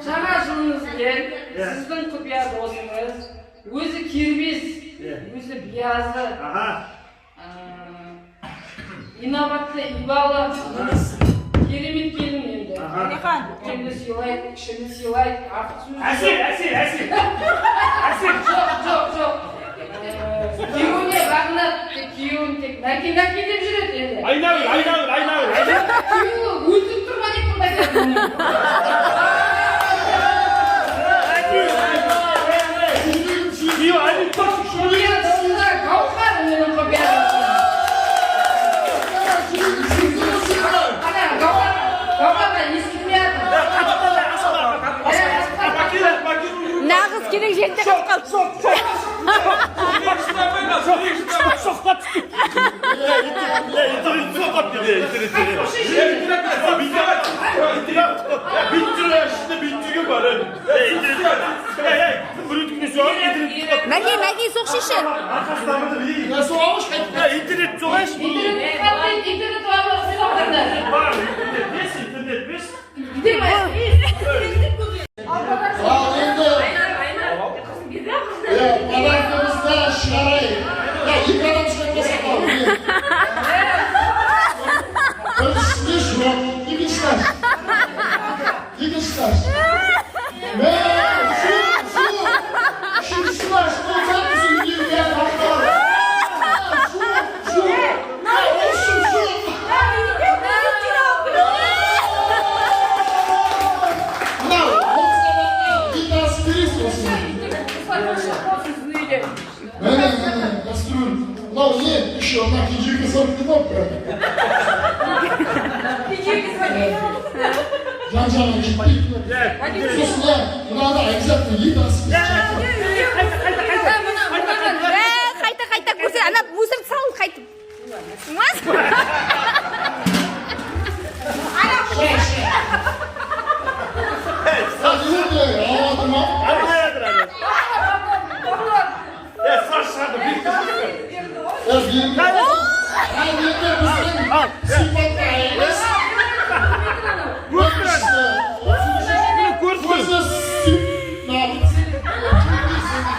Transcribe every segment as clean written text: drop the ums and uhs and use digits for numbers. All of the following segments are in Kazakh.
Жаңа жылыңызбен сіздің құпия досыңыз өзі кербез, өзі биязы, инабатты, ибалы, керемет келін енді. Көңді сыйлайды, кішіні сыйлайды, артық сөз. Әсел. Жоқ. Күйеуіне бағынады, күйеуін тек нәке деп жүреді енді. Айналыр. Күйеуі өлтіріп тұрған ек мұндай деді. Құпия досына Гаухар менің құпия досым. Гаухарға ескілмей атыр. Нағыз керек жерде қалып қалды. Мәке, соқ шеші. Интернет жоғаш. Интернет бар. Балаңызда шығарайын. Екі адам шығармаса қалу. Біріншісінде жоқ. Екінші таш. Үшінші таш. Кастрюль. Мынау не? Еще одна кежеге сорып кнопка. Жан-жағына жетпейді. Сосын мынаны обязательно ет асып. Қайта көрсе, ана мусорды салып қайтып.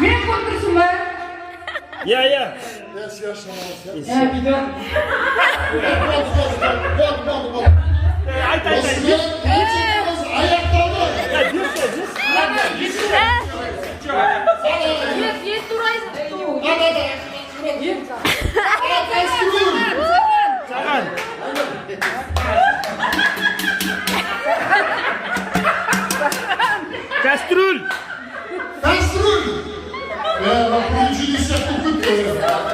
Мен көрдірсің бі? Я. Бидон. Айт. Кастрюль. Получили всякую купюру.